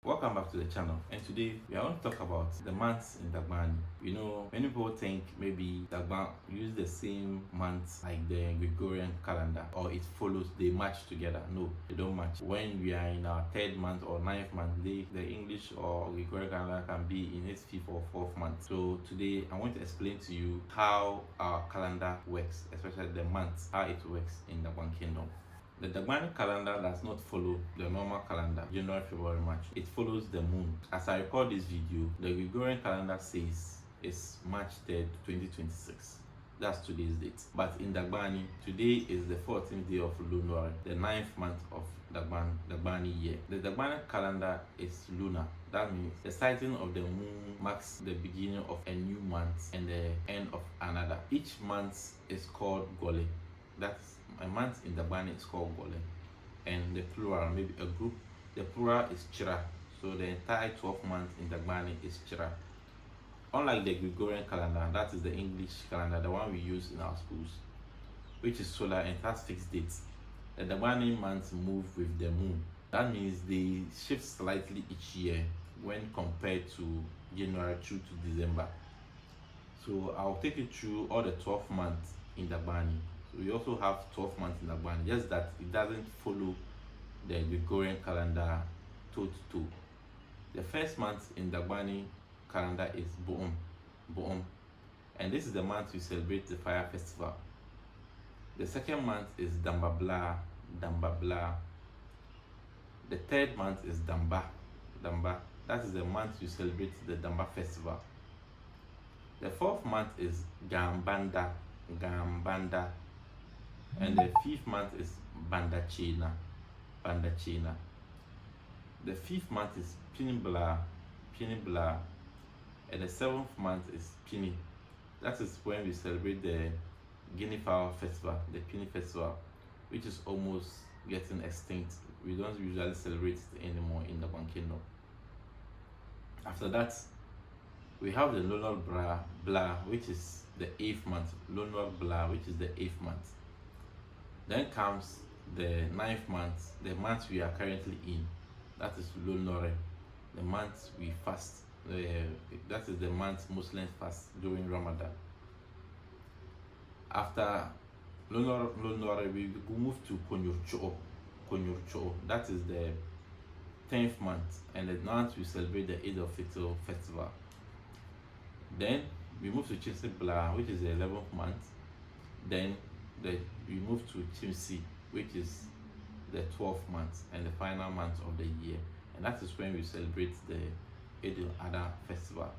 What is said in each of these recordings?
Welcome back to the channel, and today we are going to talk about the months in Dagbanli. Many people think maybe Dagban use the same months like the Gregorian calendar, or it follows, they match together. No, they don't match. When we are in our third month or ninth month, the English or Gregorian calendar can be in its fifth or fourth month. So today I want to explain to you how our calendar works, especially the months, how it works in the Dagban Kingdom. The Dagbani calendar does not follow the normal calendar, January, February, March. It follows the moon. As I record this video, the Gregorian calendar says it's March 3rd, 2026. That's today's date. But in Dagbani, today is the 14th day of Lunar, the ninth month of Dagbani year. The Dagbani calendar is lunar. That means the sighting of the moon marks the beginning of a new month and the end of another. Each month is called Gole. That's a month in Dagbani is called Gole, and the plural, maybe a group, the plural is Chira. So the entire 12 months in Dagbani is Chira. Unlike the Gregorian calendar, that is the English calendar, the one we use in our schools, which is solar and has fixed dates. The Dagbani months move with the moon. That means they shift slightly each year when compared to January through to December. So I'll take you through all the 12 months in Dagbani. We also have 12 months in Dagbani, just that it doesn't follow the Gregorian calendar toe to toe. The first month in Dagbani calendar is Boom, and this is the month we celebrate the fire festival. The second month is Damba. The third month is Damba. That is the month we celebrate the Damba festival. The fourth month is Gambanda, and the fifth month is Bandachina. The fifth month is Pinibla, and the seventh month is Pini. That is when we celebrate the Guinea Fowl Festival, the Pini Festival, which is almost getting extinct. We don't usually celebrate it anymore in the Dagban Kingdom. After that, we have the Lunar Bla, which is the 8th month. Lunar Bla, which is the 8th month. Then comes the 9th month, the month we are currently in. That is Lunar, the month we fast. That is the month Muslims fast during Ramadan. After Lunar, we move to Konyurcho. That is the 10th month, and the month we celebrate the Eid al-Fitr festival. Then we move to Chisibla, which is the 11th month. Then we move to Chimsi, which is the 12th month and the final month of the year, and that is when we celebrate the Eid al-Adha festival.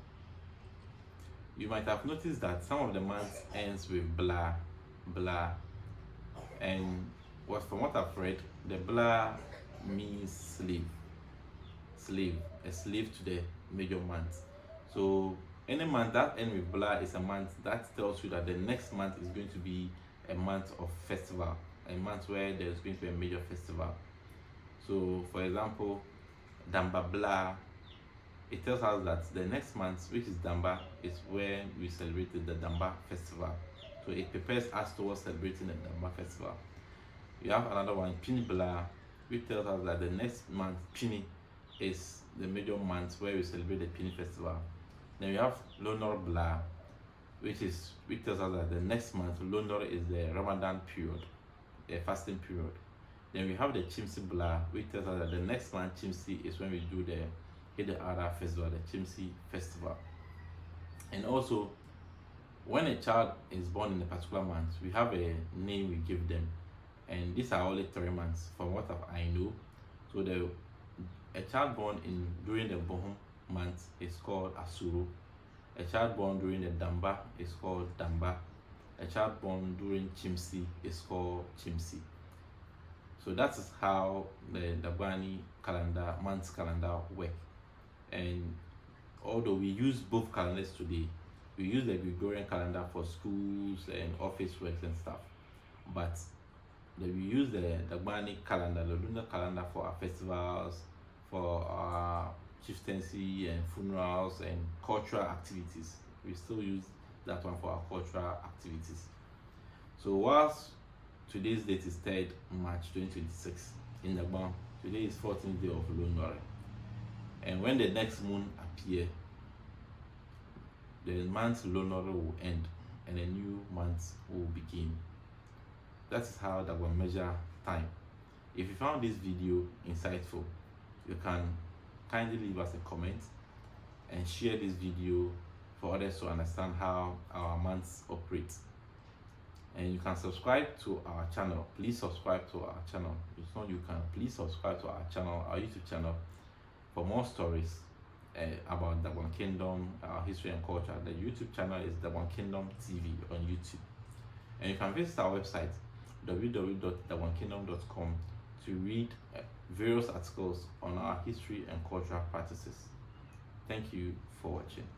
You might have noticed that some of the months ends with blah, and from what I've read, the blah means a slave to the major month. So any month that ends with blah is a month that tells you that the next month is going to be a month of festival, a month where there's going to be a major festival. So for example, Damba Bla, it tells us that the next month, which is Damba, is where we celebrated the Damba festival. So it prepares us towards celebrating the Damba festival. You have another one, Pini Bla, which tells us that the next month, Pini, is the major month where we celebrate the Pini festival. Then we have Lunar Bla, which tells us that the next month, Lunar, is the Ramadan period, a fasting period. Then we have the Chimsi Bla, which tells us that the next month, Chimsi, is when we do the Eid al-Adha festival, the Chimsi festival. And also, when a child is born in a particular month, we have a name we give them, and these are only 3 months from what I know. So a child born during the Bohum month is called Asuru. A child born during the Damba is called Damba. A child born during Chimsi is called Chimsi. So that is how the Dagbani months calendar work. And although we use both calendars today, we use the Gregorian calendar for schools and office works and stuff. But we use the Dagbani calendar, the lunar calendar, for our festivals, for our chieftaincy and funerals and cultural activities. We still use that one for our cultural activities. So whilst today's date is 3rd March 2026 in Dagbon, today is 14th day of Lunar, And when the next moon appear, the month lunar will end and a new month will begin. That is how that will measure time. If you found this video insightful, you can kindly leave us a comment and share this video for others to understand how our months operate. And you can subscribe to our channel. Please subscribe to our channel. If not, you can please subscribe to our channel, our YouTube channel, for more stories about Dagbon Kingdom, our history and culture. The YouTube channel is Dagbon Kingdom TV on YouTube. And you can visit our website www.dagbonkingdom.com to read various articles on our history and cultural practices. Thank you for watching.